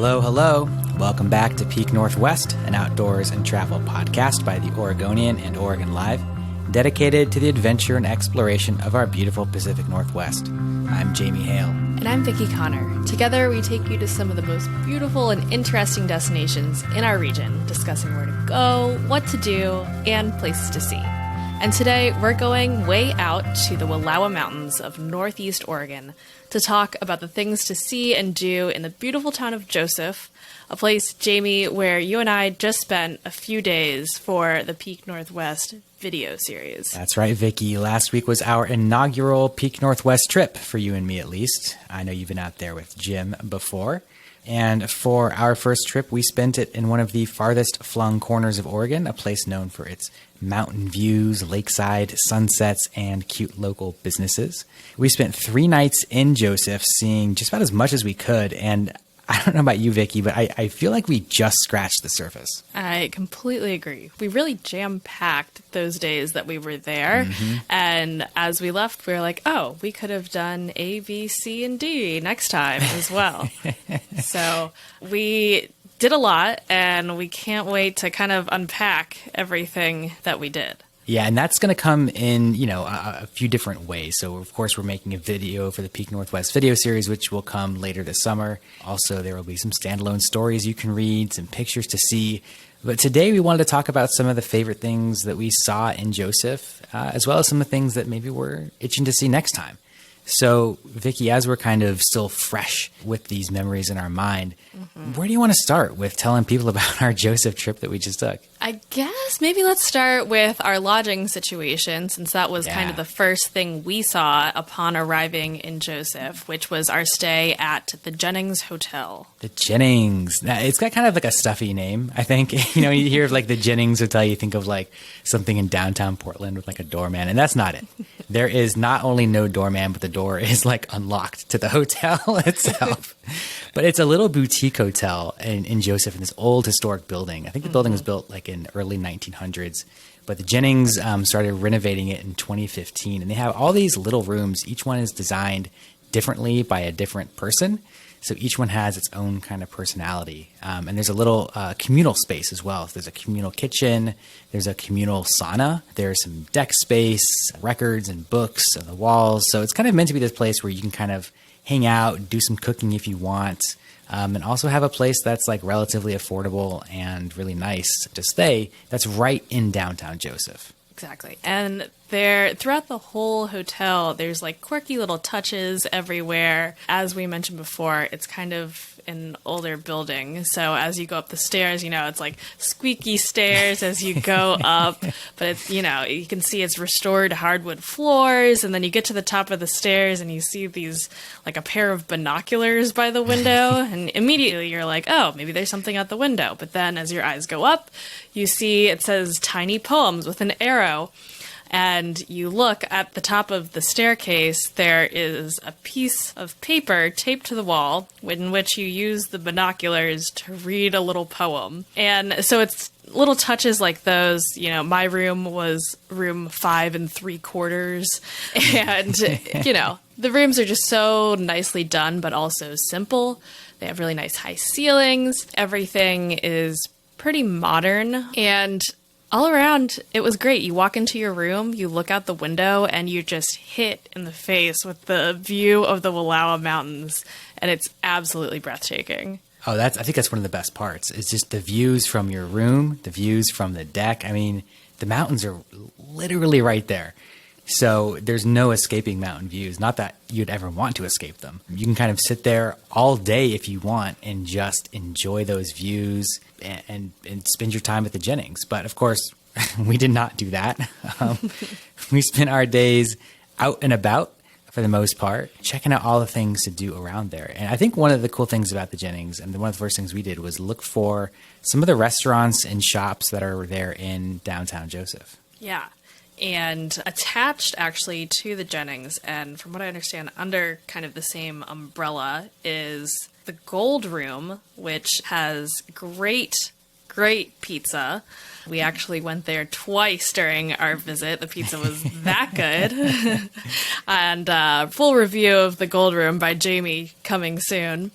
Hello, hello. Welcome back to Peak Northwest, an outdoors and travel podcast by the Oregonian and Oregon Live, dedicated to the adventure and exploration of our beautiful Pacific Northwest. I'm Jamie Hale. And I'm Vickie Connor. Together, we take you to some of the most beautiful and interesting destinations in our region, discussing where to go, what to do, and places to see. And today, we're going way out to the Wallowa Mountains of Northeast Oregon to talk about the things to see and do in the beautiful town of Joseph, a place, Jamie, where you and I just spent a few days for the Peak Northwest video series. That's right, Vickie. Last week was our inaugural Peak Northwest trip, for you and me at least. I know you've been out there with Jim before. And for our first trip, we spent it in one of the farthest-flung corners of Oregon, a place known for its mountain views, lakeside sunsets, and cute local businesses. We spent 3 nights in Joseph, seeing just about as much as we could, and I don't know about you, Vickie, but I feel like we just scratched the surface. I completely agree. We really jam-packed those days that we were there. And as we left, we were like, oh, we could have done A, B, C, and D next time as well. So we did a lot, and we can't wait to kind of unpack everything that we did. Yeah, and that's going to come in, a few different ways. So, of course, we're making a video for the Peak Northwest video series, which will come later this summer. Also, there will be some standalone stories you can read, some pictures to see. But today we wanted to talk about some of the favorite things that we saw in Joseph, as well as some of the things that maybe we're itching to see next time. So, Vickie, as we're kind of still fresh with these memories in our mind, where do you want to start with telling people about our Joseph trip that we just took? I guess maybe let's start with our lodging situation, since that was kind of the first thing we saw upon arriving in Joseph, which was our stay at the Jennings Hotel. The Jennings. Now, it's got kind of like a stuffy name, I think. You hear of like the Jennings Hotel, you think of like something in downtown Portland with like a doorman, and that's not it. There is not only no doorman, but the door is like unlocked to the hotel itself. But it's a little boutique hotel in Joseph, in this old historic building. I think the building was built like in early 1900s. But the Jennings started renovating it in 2015. And they have all these little rooms. Each one is designed differently by a different person. So each one has its own kind of personality. And there's a little communal space as well. So there's a communal kitchen. There's a communal sauna. There's some deck space, records and books on the walls. So it's kind of meant to be this place where you can kind of hang out, do some cooking if you want, and also have a place that's like relatively affordable and really nice to stay. That's right in downtown Joseph. Exactly. And there, throughout the whole hotel, there's like quirky little touches everywhere. As we mentioned before, it's kind of an older building. So as you go up the stairs, it's like squeaky stairs as you go up. But it's, you can see it's restored hardwood floors. And then you get to the top of the stairs and you see these, like a pair of binoculars by the window. And immediately you're like, oh, maybe there's something out the window. But then as your eyes go up, you see it says tiny poems with an arrow. And you look at the top of the staircase, there is a piece of paper taped to the wall in which you use the binoculars to read a little poem. And so it's little touches like those. My room was room 5 3/4. And, the rooms are just so nicely done, but also simple. They have really nice high ceilings. Everything is pretty modern. And all around, it was great. You walk into your room, you look out the window, and you're just hit in the face with the view of the Wallowa Mountains, and it's absolutely breathtaking. Oh, I think that's one of the best parts. It's just the views from your room, the views from the deck. I mean, the mountains are literally right there. So there's no escaping mountain views. Not that you'd ever want to escape them. You can kind of sit there all day if you want and just enjoy those views and spend your time at the Jennings. But of course, we did not do that. We spent our days out and about for the most part, checking out all the things to do around there. And I think one of the cool things about the Jennings, and one of the first things we did, was look for some of the restaurants and shops that are there in downtown Joseph. Yeah. And attached actually to the Jennings, and from what I understand, under kind of the same umbrella, is the Gold Room, which has great pizza. We actually went there twice during our visit. The pizza was that good. And full review of the Gold Room by Jamie coming soon.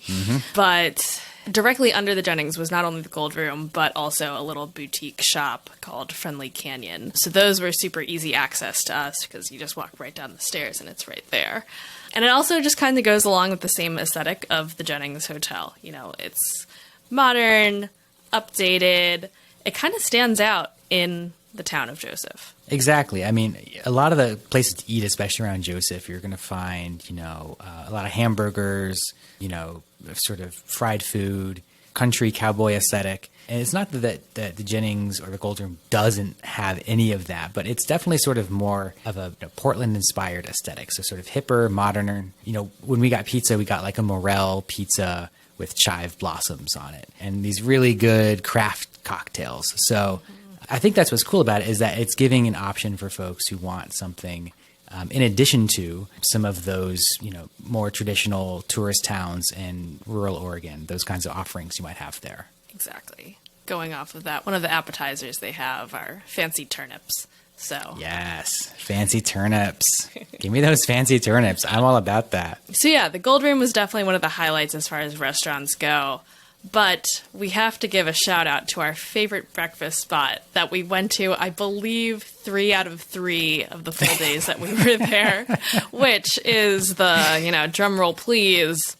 But Directly under the Jennings was not only the Gold Room, but also a little boutique shop called Friendly Canyon. So those were super easy access to us because you just walk right down the stairs and it's right there. And it also just kind of goes along with the same aesthetic of the Jennings Hotel. You know, it's modern, updated. It kind of stands out in the town of Joseph. Exactly. I mean, a lot of the places to eat, especially around Joseph, you're going to find, you know, a lot of hamburgers, you know, sort of fried food, country cowboy aesthetic. And it's not that the Jennings or the Gold Room doesn't have any of that, but it's definitely sort of more of a Portland-inspired aesthetic. So sort of hipper, modern. You know, when we got pizza, we got like a morel pizza with chive blossoms on it and these really good craft cocktails. So I think that's what's cool about it, is that it's giving an option for folks who want something in addition to some of those, you know, more traditional tourist towns in rural Oregon, those kinds of offerings you might have there. Exactly. Going off of that, one of the appetizers they have are fancy turnips. So yes, fancy turnips. Give me those fancy turnips. I'm all about that. So yeah, the Gold Room was definitely one of the highlights as far as restaurants go. But we have to give a shout out to our favorite breakfast spot that we went to, I believe, 3 out of 3 of the full days that we were there, which is the, you know, drum roll please,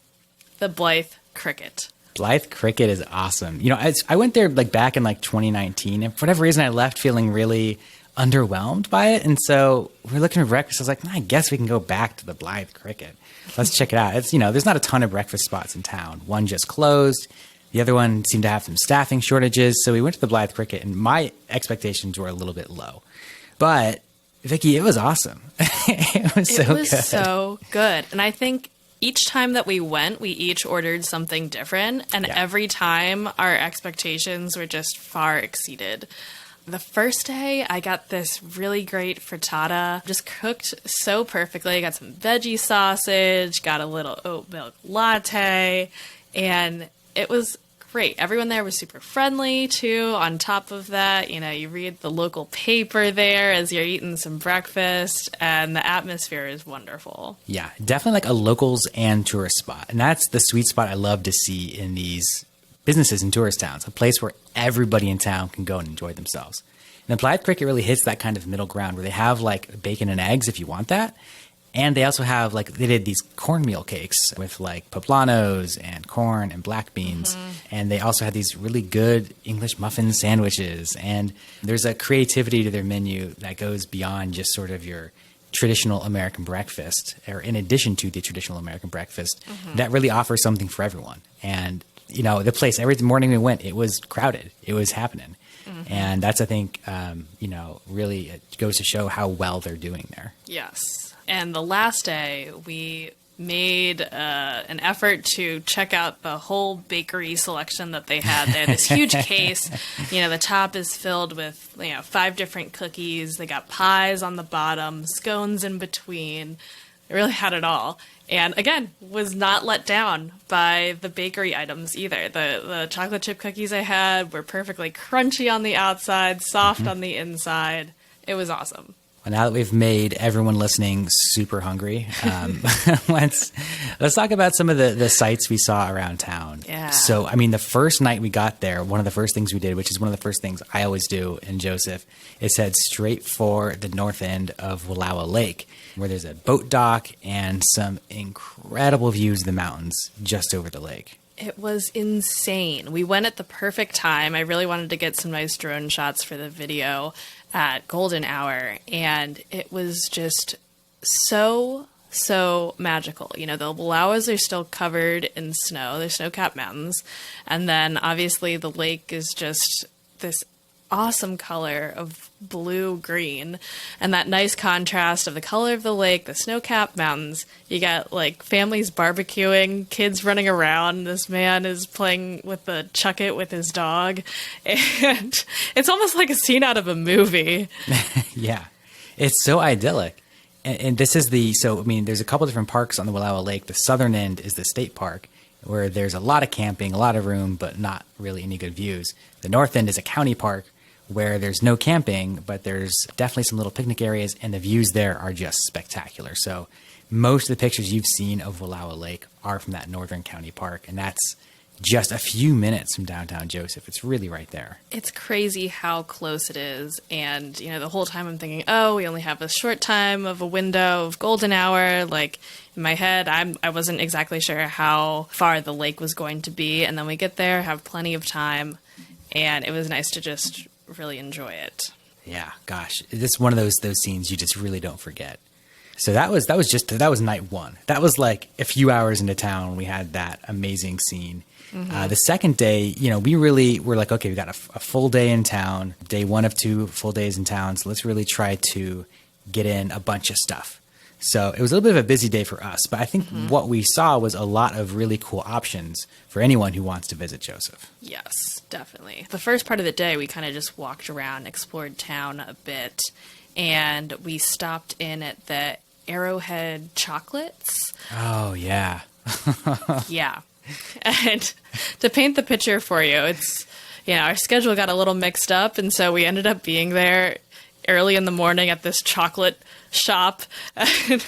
the Blythe Cricket. Blythe Cricket is awesome. You know, I went there like back in like 2019, and for whatever reason I left feeling really underwhelmed by it. And so we were looking for breakfast. I was like, I guess we can go back to the Blythe Cricket. Let's check it out. It's, you know, there's not a ton of breakfast spots in town. One just closed. The other one seemed to have some staffing shortages. So we went to the Blythe Cricket, and my expectations were a little bit low. But, Vickie, it was awesome. It was so good. And I think each time that we went, we each ordered something different. And every time our expectations were just far exceeded. The first day, I got this really great frittata, just cooked so perfectly. I got some veggie sausage, got a little oat milk latte, and it was great. Everyone there was super friendly, too. On top of that, you know, you read the local paper there as you're eating some breakfast, and the atmosphere is wonderful. Yeah, definitely like a locals and tourist spot. And that's the sweet spot I love to see in these businesses in tourist towns, a place where everybody in town can go and enjoy themselves. And the Blythe Cricket really hits that kind of middle ground where they have like bacon and eggs if you want that. And they also have, like, they did these cornmeal cakes with, like, poblanos and corn and black beans. Mm-hmm. And they also had these really good English muffin sandwiches. And there's a creativity to their menu that goes beyond just sort of your traditional American breakfast, or in addition to the traditional American breakfast, that really offers something for everyone. And, you know, the place, every morning we went, it was crowded. It was happening. Mm-hmm. And that's, I think, you know, really it goes to show how well they're doing there. Yes. And the last day, we made an effort to check out the whole bakery selection that they had. They had this huge case. You know, the top is filled with, you know, 5 different cookies. They got pies on the bottom, scones in between. They really had it all. And again, was not let down by the bakery items either. The chocolate chip cookies I had were perfectly crunchy on the outside, soft on the inside. It was awesome. Well, now that we've made everyone listening super hungry, let's talk about some of the sights we saw around town. Yeah. So, I mean, the first night we got there, one of the first things we did, which is one of the first things I always do in Joseph, is head straight for the north end of Wallowa Lake, where there's a boat dock and some incredible views of the mountains just over the lake. It was insane. We went at the perfect time. I really wanted to get some nice drone shots for the video at golden hour, and it was just so magical. You know, the Wallowas are still covered in snow. They're snow-capped mountains. And then obviously the lake is just this awesome color of blue-green, and that nice contrast of the color of the lake, the snow-capped mountains. You got like families barbecuing, kids running around. This man is playing with the chuck-it with his dog, and it's almost like a scene out of a movie. Yeah, it's so idyllic. And this is so I mean, there's a couple different parks on the Wallowa Lake. The southern end is the state park, where there's a lot of camping, a lot of room, but not really any good views. The north end is a county park, where there's no camping, but there's definitely some little picnic areas, and the views there are just spectacular. So most of the pictures you've seen of Wallowa Lake are from that northern county park, and that's just a few minutes from downtown Joseph. It's really right there. It's crazy how close it is. And, the whole time I'm thinking, oh, we only have a short time of a window of golden hour. Like, in my head, I wasn't exactly sure how far the lake was going to be. And then we get there, have plenty of time. And it was nice to just really enjoy it. Yeah, gosh. It's one of those scenes you just really don't forget. So that was night one. That was like a few hours into town. We had that amazing scene. The second day, we really were like, okay, we got a full day in town, day 1 of 2 full days in town. So let's really try to get in a bunch of stuff. So it was a little bit of a busy day for us, but I think what we saw was a lot of really cool options for anyone who wants to visit Joseph. Yes, definitely. The first part of the day, we kind of just walked around, explored town a bit, and we stopped in at the Arrowhead Chocolates. Oh, yeah. Yeah. And to paint the picture for you, it's, our schedule got a little mixed up, and so we ended up being there early in the morning at this chocolate shop. And,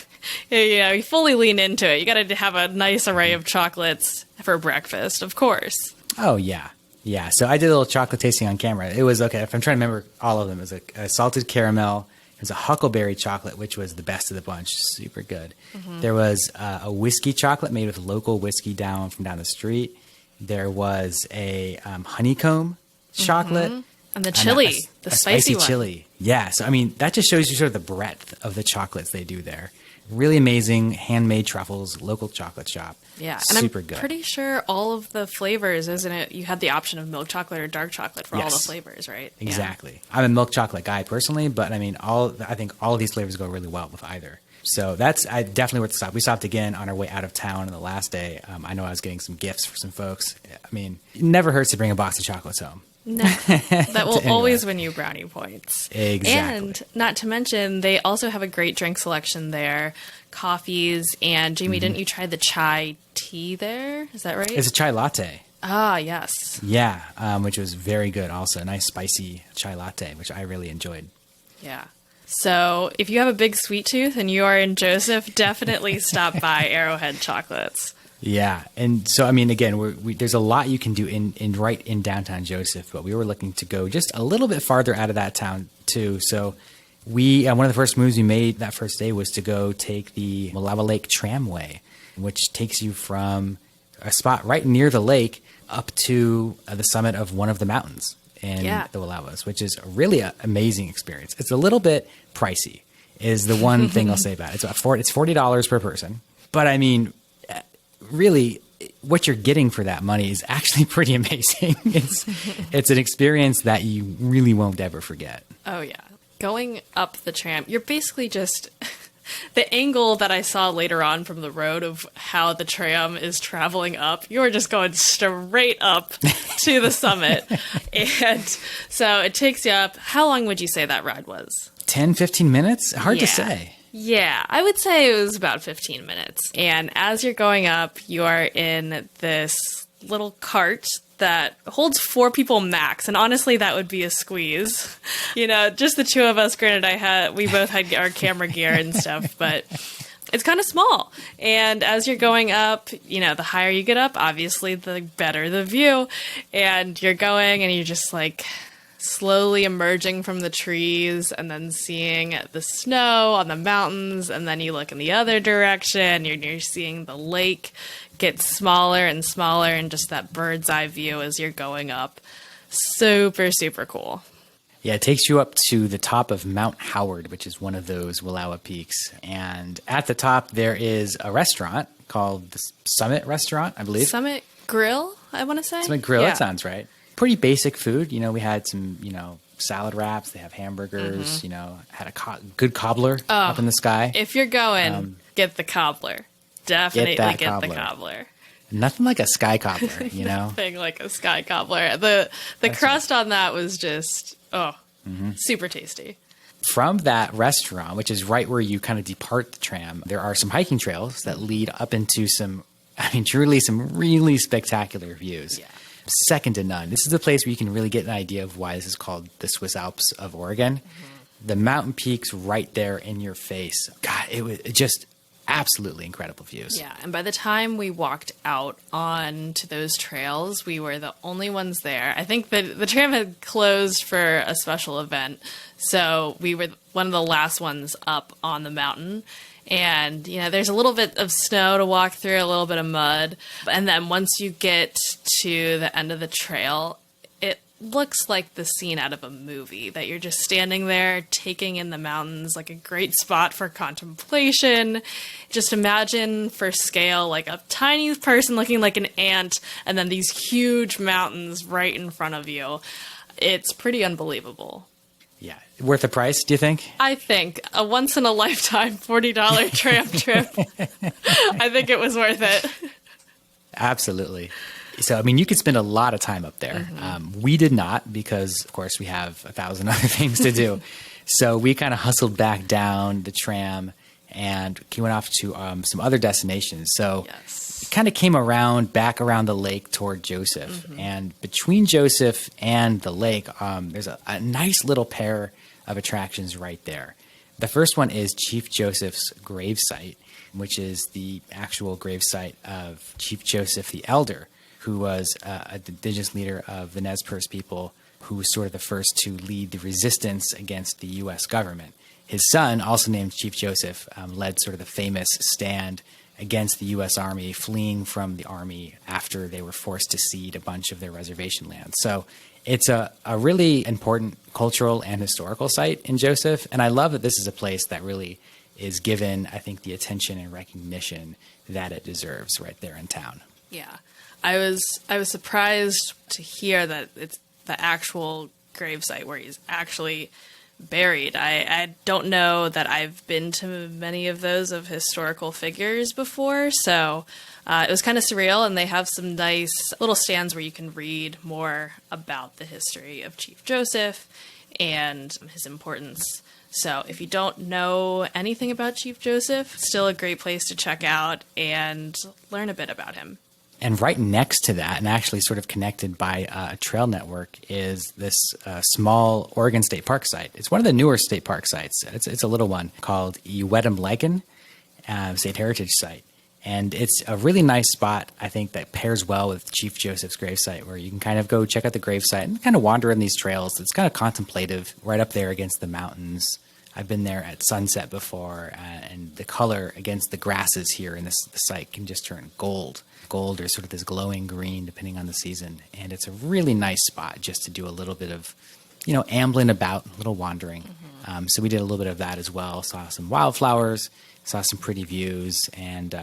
you fully lean into it. You got to have a nice array of chocolates for breakfast, of course. Oh, yeah. Yeah. So I did a little chocolate tasting on camera. It was, okay, if I'm trying to remember all of them, it was a salted caramel. It was a huckleberry chocolate, which was the best of the bunch. Super good. There was a whiskey chocolate made with local whiskey down the street. There was a honeycomb chocolate. And the chili, the spicy one. Chili. Yeah. So, that just shows you sort of the breadth of the chocolates they do there. Really amazing handmade truffles, local chocolate shop. Yeah. Super and good. I'm pretty sure all of the flavors, isn't it? You had the option of milk chocolate or dark chocolate for all the flavors, right? Exactly. Yeah. I'm a milk chocolate guy personally, but I think all of these flavors go really well with either. So that's definitely worth the stop. We stopped again on our way out of town on the last day. I know I was getting some gifts for some folks. It never hurts to bring a box of chocolates home. No, that will always win you brownie points. Exactly. And not to mention, they also have a great drink selection there, coffees. And Jamie, didn't you try the chai tea there? Is that right? It's a chai latte. Ah, yes. Yeah, which was very good also. A nice spicy chai latte, which I really enjoyed. Yeah. So if you have a big sweet tooth and you are in Joseph, definitely stop by Arrowhead Chocolates. Yeah, and so again, there's a lot you can do in downtown Joseph, but we were looking to go just a little bit farther out of that town too. So we one of the first moves we made that first day was to go take the Wallowa Lake Tramway, which takes you from a spot right near the lake up to the summit of one of the mountains in the Wallowas, which is a really amazing experience. It's a little bit pricey, is the one thing I'll say about it. It's $40 per person, but really, what you're getting for that money is actually pretty amazing. It's an experience that you really won't ever forget. Oh, yeah. Going up the tram, you're basically just... The angle that I saw later on from the road of how the tram is traveling up, you're just going straight up to the summit. And so it takes you up. How long would you say that ride was? 10, 15 minutes? Hard to say. Yeah, I would say it was about 15 minutes. And as you're going up, you are in this little cart that holds 4 people max. And honestly, that would be a squeeze. Just the two of us. Granted, we both had our camera gear and stuff, but it's kind of small. And as you're going up, the higher you get up, obviously, the better the view. And you're going and you're just like slowly emerging from the trees and then seeing the snow on the mountains. And then you look in the other direction, you're seeing the lake get smaller and smaller, and just that bird's eye view as you're going up. Super, super cool. Yeah, it takes you up to the top of Mount Howard, which is one of those Wallowa peaks. And at the top, there is a restaurant called the Summit Restaurant, I believe. Summit Grill, I want to say. Summit Grill, that sounds right. Pretty basic food. We had some, salad wraps. They have hamburgers, had a good cobbler up in the sky. If you're going, get the cobbler. Definitely get the cobbler. Nothing like a sky cobbler, Nothing like a sky cobbler. The crust on that was just, super tasty. From that restaurant, which is right where you kind of depart the tram, there are some hiking trails that lead up into truly some really spectacular views. Yeah. Second to none. This is the place where you can really get an idea of why this is called the Swiss Alps of Oregon. The mountain peaks right there in your face. God, it was just absolutely incredible views. Yeah, and by the time we walked out onto those trails, we were the only ones there. I think that the tram had closed for a special event, so we were one of the last ones up on the mountain. And, there's a little bit of snow to walk through, a little bit of mud. And then once you get to the end of the trail, it looks like the scene out of a movie, that you're just standing there taking in the mountains, like a great spot for contemplation. Just imagine for scale, like a tiny person looking like an ant, and then these huge mountains right in front of you. It's pretty unbelievable. Yeah. Worth the price, do you think? I think a once-in-a-lifetime $40 tram trip. I think it was worth it. Absolutely. So, you could spend a lot of time up there. We did not because, of course, we have 1,000 other things to do. So we kind of hustled back down the tram and went off to some other destinations. So it kind of came back around the lake toward Joseph. And between Joseph and the lake, there's a nice little pair of attractions right there. The first one is Chief Joseph's gravesite, which is the actual gravesite of Chief Joseph the Elder, who was an indigenous leader of the Nez Perce people, who was sort of the first to lead the resistance against the U.S. government. His son, also named Chief Joseph, led sort of the famous stand against the U.S. Army, fleeing from the Army after they were forced to cede a bunch of their reservation land. So it's a really important cultural and historical site in Joseph. And I love that this is a place that really is given, I think, the attention and recognition that it deserves right there in town. Yeah. I was surprised to hear that it's the actual gravesite where he's actually buried. I don't know that I've been to many of those of historical figures before, so it was kind of surreal, and they have some nice little stands where you can read more about the history of Chief Joseph and his importance. So if you don't know anything about Chief Joseph, still a great place to check out and learn a bit about him. And right next to that, and actually sort of connected by a trail network, is this small Oregon State Park site. It's one of the newer state park sites. It's a little one called Iwetum Lichen State Heritage Site. And it's a really nice spot, I think, that pairs well with Chief Joseph's gravesite, where you can kind of go check out the gravesite and kind of wander in these trails. It's kind of contemplative, right up there against the mountains. I've been there at sunset before, and the color against the grasses here in the site can just turn gold or sort of this glowing green, depending on the season. And it's a really nice spot just to do a little bit of, ambling about, a little wandering. So we did a little bit of that as well. Saw some wildflowers, saw some pretty views, and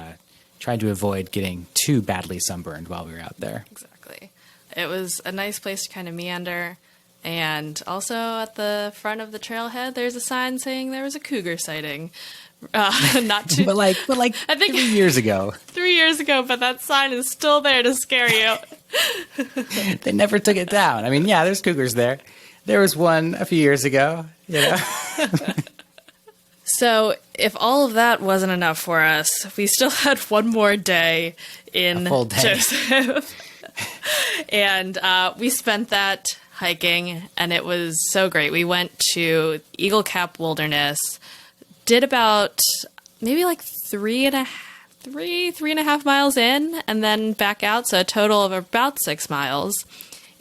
tried to avoid getting too badly sunburned while we were out there. Exactly. It was a nice place to kind of meander. And also at the front of the trailhead, there's a sign saying there was a cougar sighting. Not too, but like I think 3 years ago. 3 years ago, but that sign is still there to scare you. They never took it down. There's cougars there. There was one a few years ago, So if all of that wasn't enough for us, we still had one more day in a full day. Joseph. And we spent that hiking, and it was so great. We went to Eagle Cap Wilderness, did about maybe like three and a half miles in, and then back out. So a total of about 6 miles.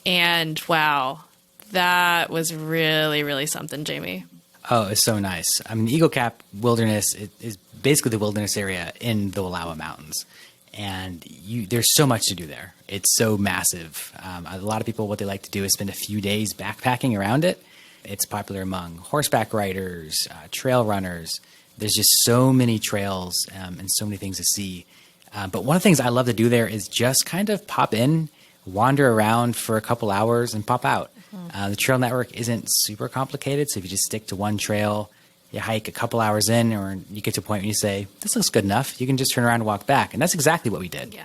And wow, that was really, really something, Jamie. Oh, it's so nice. Eagle Cap Wilderness is basically the wilderness area in the Wallowa Mountains. And there's so much to do there. It's so massive. A lot of people, what they like to do is spend a few days backpacking around it. It's popular among horseback riders, trail runners. There's just so many trails and so many things to see. But one of the things I love to do there is just kind of pop in, wander around for a couple hours, and pop out. The trail network isn't super complicated, so if you just stick to one trail, you hike a couple hours in, or you get to a point where you say, this looks good enough, you can just turn around and walk back. And that's exactly what we did. Yeah.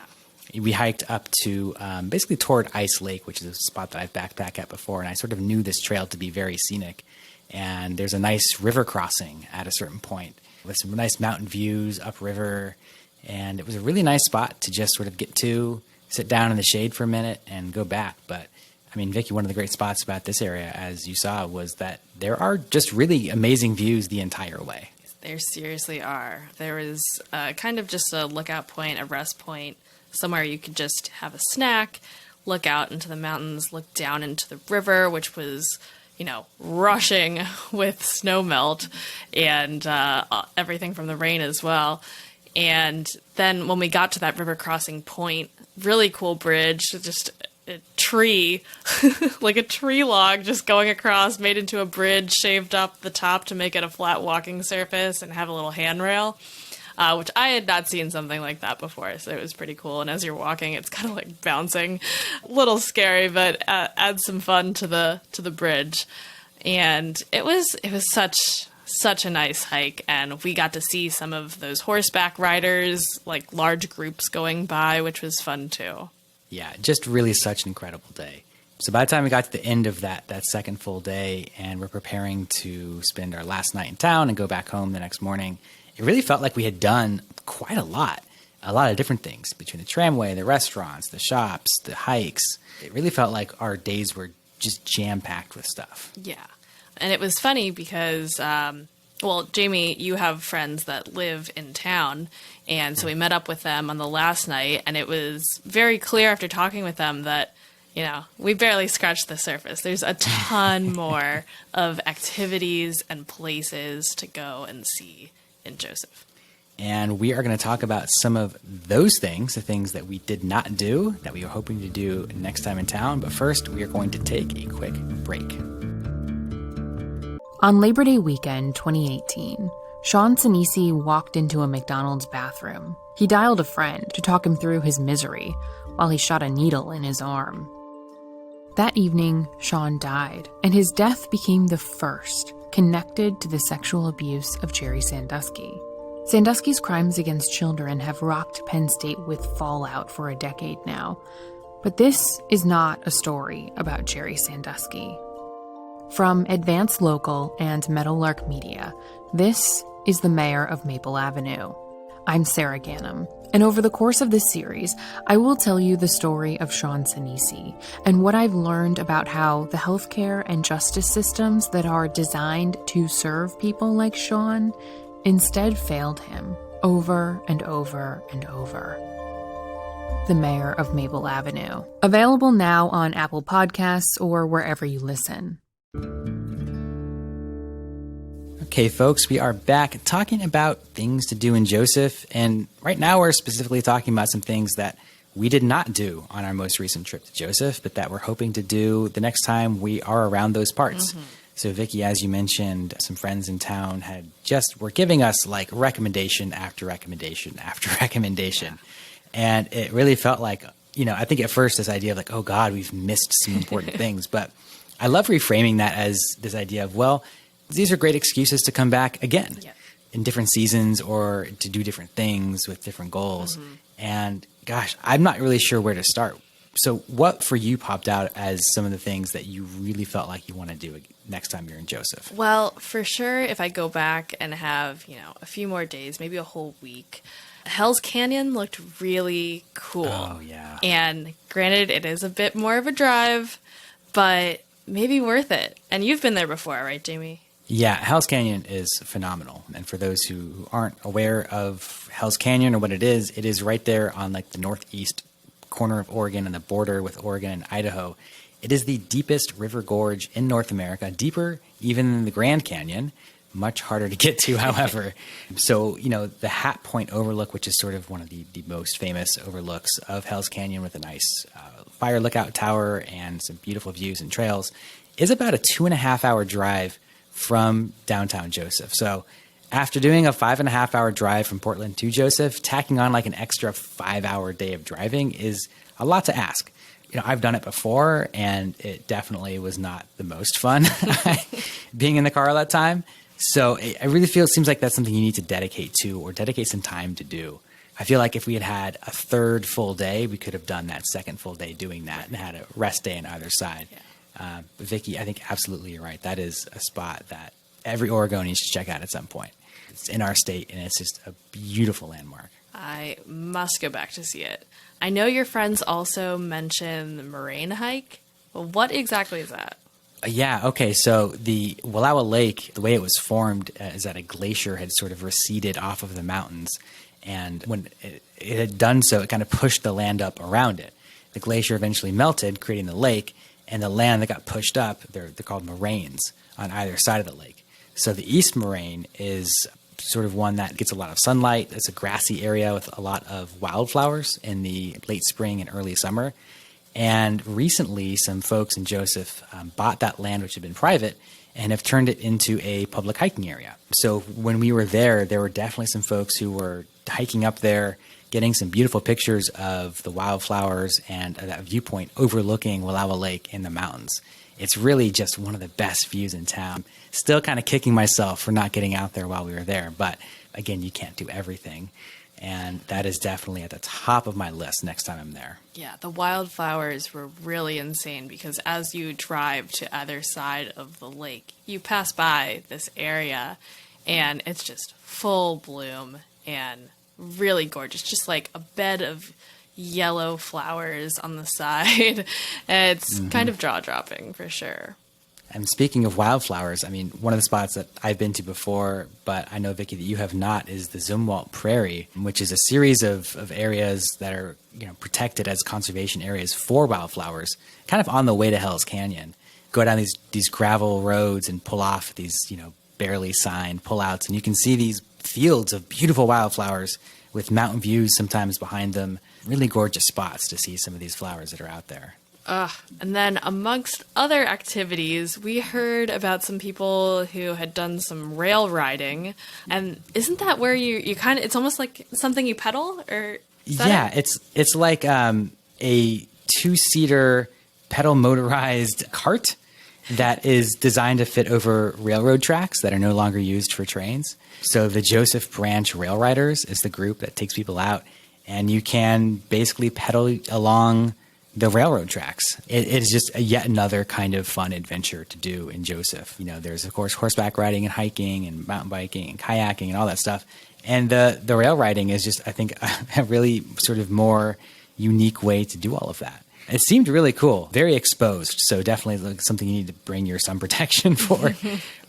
We hiked up to basically toward Ice Lake, which is a spot that I've backpacked at before, and I sort of knew this trail to be very scenic. And there's a nice river crossing at a certain point with some nice mountain views upriver. And it was a really nice spot to just sort of get to, sit down in the shade for a minute, and go back. But Vickie, one of the great spots about this area, as you saw, was that there are just really amazing views the entire way. There seriously are. There is kind of just a lookout point, a rest point, somewhere you could just have a snack, look out into the mountains, look down into the river, which was, rushing with snow melt and everything from the rain as well. And then when we got to that river crossing point, really cool bridge, just a tree, like a tree log just going across, made into a bridge, shaved up the top to make it a flat walking surface and have a little handrail, which I had not seen something like that before. So it was pretty cool. And as you're walking, it's kind of like bouncing, a little scary, but adds some fun to the bridge. And it was such a nice hike, and we got to see some of those horseback riders, like large groups going by, which was fun too. Yeah, just really such an incredible day. So by the time we got to the end of that second full day and we're preparing to spend our last night in town and go back home the next morning, it really felt like we had done quite a lot of different things between the tramway, the restaurants, the shops, the hikes. It really felt like our days were just jam-packed with stuff. Yeah. And it was funny because, Jamie, you have friends that live in town, and so we met up with them on the last night, and it was very clear after talking with them that, we barely scratched the surface. There's a ton more of activities and places to go and see in Joseph. And we are going to talk about some of those things, the things that we did not do, that we were hoping to do next time in town. But first, we are going to take a quick break. On Labor Day weekend 2018, Sean Sinisi walked into a McDonald's bathroom. He dialed a friend to talk him through his misery while he shot a needle in his arm. That evening, Sean died, and his death became the first connected to the sexual abuse of Jerry Sandusky. Sandusky's crimes against children have rocked Penn State with fallout for a decade now, but this is not a story about Jerry Sandusky. From Advance Local and Meadowlark Media, this is The Mayor of Maple Avenue. I'm Sarah Gannam, and over the course of this series, I will tell you the story of Sean Sinisi and what I've learned about how the healthcare and justice systems that are designed to serve people like Sean instead failed him over and over and over. The Mayor of Maple Avenue. Available now on Apple Podcasts or wherever you listen. Okay, folks, we are back talking about things to do in Joseph. And right now we're specifically talking about some things that we did not do on our most recent trip to Joseph, but that we're hoping to do the next time we are around those parts. Mm-hmm. So, Vickie, as you mentioned, some friends in town were giving us like recommendation after recommendation after recommendation. And it really felt like, I think at first this idea of like, oh God, we've missed some important things. But I love reframing that as this idea of, well, these are great excuses to come back again in different seasons or to do different things with different goals. Mm-hmm. And gosh, I'm not really sure where to start. So what for you popped out as some of the things that you really felt like you want to do next time you're in Joseph? Well, for sure, if I go back and have, a few more days, maybe a whole week, Hell's Canyon looked really cool. Oh, yeah. And granted, it is a bit more of a drive, but maybe worth it. And you've been there before, right, Jamie? Yeah, Hell's Canyon is phenomenal. And for those who aren't aware of Hell's Canyon or what it is right there on like the northeast corner of Oregon and the border with Oregon and Idaho. It is the deepest river gorge in North America, deeper even than the Grand Canyon. Much harder to get to, however. So, the Hat Point Overlook, which is sort of one of the most famous overlooks of Hell's Canyon with a nice fire lookout tower and some beautiful views and trails, is about a 2.5-hour drive from downtown Joseph. So after doing a 5.5-hour drive from Portland to Joseph, tacking on like an extra 5-hour day of driving is a lot to ask. I've done it before, and it definitely was not the most fun being in the car all that time. So I really feel it seems like that's something you need to dedicate to or dedicate some time to do. I feel like if we had a third full day, we could have done that second full day doing that and had a rest day on either side. Yeah. But Vickie, I think absolutely you're right. That is a spot that every Oregonian should check out at some point. It's in our state, and it's just a beautiful landmark. I must go back to see it. I know your friends also mention the Moraine hike. Well, what exactly is that? Yeah, okay. So the Wallowa Lake, the way it was formed is that a glacier had sort of receded off of the mountains. And when it had done so, it kind of pushed the land up around it. The glacier eventually melted, creating the lake. And the land that got pushed up, they're called moraines on either side of the lake. So the East Moraine is sort of one that gets a lot of sunlight. It's a grassy area with a lot of wildflowers in the late spring and early summer. And recently, some folks in Joseph bought that land, which had been private, and have turned it into a public hiking area. So when we were there were definitely some folks who were hiking up there, getting some beautiful pictures of the wildflowers and that viewpoint overlooking Wallowa Lake in the mountains. It's really just one of the best views in town. Still kind of kicking myself for not getting out there while we were there. But again, you can't do everything. And that is definitely at the top of my list next time I'm there. Yeah, the wildflowers were really insane because as you drive to either side of the lake, you pass by this area and it's just full bloom and really gorgeous. Just like a bed of yellow flowers on the side. It's kind of jaw-dropping for sure. And speaking of wildflowers, I mean, one of the spots that I've been to before, but I know, Vickie, that you have not, is the Zumwalt Prairie, which is a series of areas that are, protected as conservation areas for wildflowers, kind of on the way to Hell's Canyon. Go down these gravel roads and pull off these, barely signed pullouts, and you can see these fields of beautiful wildflowers with mountain views sometimes behind them. Really gorgeous spots to see some of these flowers that are out there. And then amongst other activities, we heard about some people who had done some rail riding. And isn't that where you kind of, it's almost like something you pedal? Or yeah, it's like a two-seater pedal motorized cart that is designed to fit over railroad tracks that are no longer used for trains. So the Joseph Branch Rail Riders is the group that takes people out, and you can basically pedal along the railroad tracks. It is just yet another kind of fun adventure to do in Joseph. There's, of course, horseback riding and hiking and mountain biking and kayaking and all that stuff. And the rail riding is just, I think, a really sort of more unique way to do all of that. It seemed really cool, very exposed, so definitely something you need to bring your sun protection for,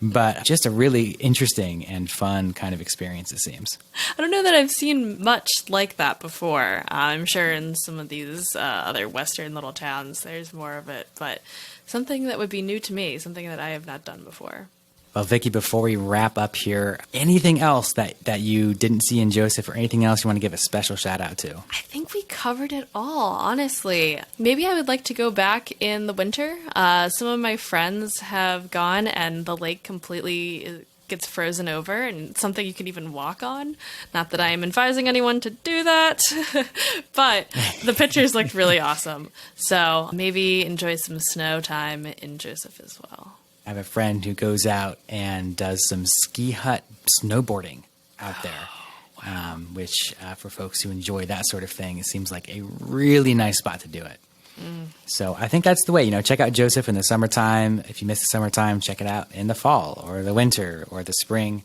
but just a really interesting and fun kind of experience, it seems. I don't know that I've seen much like that before. I'm sure in some of these other western little towns there's more of it, but something that would be new to me, something that I have not done before. Well, Vickie, before we wrap up here, anything else that you didn't see in Joseph or anything else you want to give a special shout out to? I think we covered it all, honestly. Maybe I would like to go back in the winter. Some of my friends have gone and the lake completely gets frozen over and something you can even walk on. Not that I am advising anyone to do that, but the pictures looked really awesome. So maybe enjoy some snow time in Joseph as well. I have a friend who goes out and does some ski hut snowboarding out there, which for folks who enjoy that sort of thing, it seems like a really nice spot to do it. So I think that's the way, check out Joseph in the summertime. If you miss the summertime, check it out in the fall or the winter or the spring.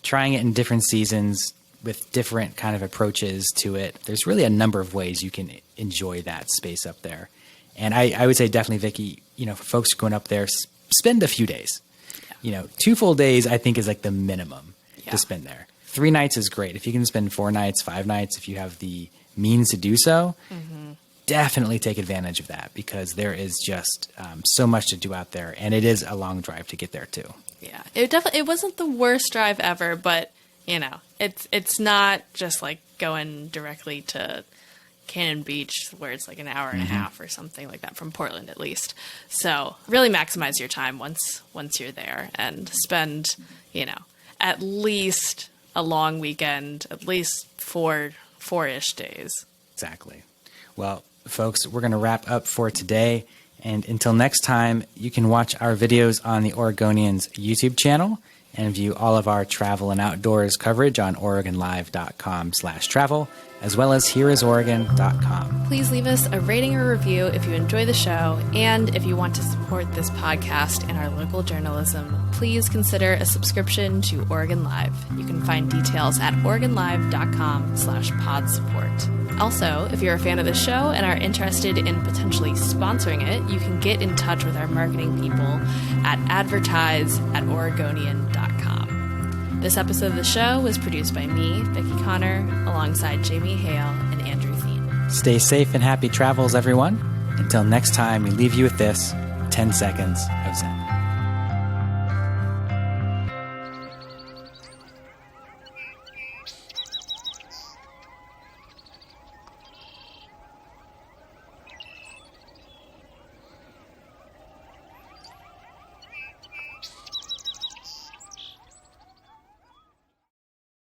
Trying it in different seasons with different kind of approaches to it. There's really a number of ways you can enjoy that space up there. And I would say definitely, Vickie, for folks going up there, spend a few days. 2 full days, I think, is like the minimum to spend there. 3 nights is great. If you can spend 4 nights, 5 nights, if you have the means to do so, definitely take advantage of that because there is just so much to do out there. And it is a long drive to get there, too. Yeah, it wasn't the worst drive ever, but, it's not just like going directly to Cannon Beach where it's like an hour and a half or something like that from Portland at least. So really maximize your time once you're there and spend, at least a long weekend, at least four-ish days. Exactly. Well, folks, we're going to wrap up for today. And until next time, you can watch our videos on the Oregonian's YouTube channel and view all of our travel and outdoors coverage on OregonLive.com/travel, as well as hereisoregon.com. Please leave us a rating or review if you enjoy the show, and if you want to support this podcast and our local journalism, please consider a subscription to Oregon Live. You can find details at oregonlive.com/podsupport. Also, if you're a fan of the show and are interested in potentially sponsoring it, you can get in touch with our marketing people at advertise@oregonian.com. This episode of the show was produced by me, Vickie Connor, alongside Jamie Hale and Andrew Thien. Stay safe and happy travels, everyone. Until next time, we leave you with this 10 seconds of Zen.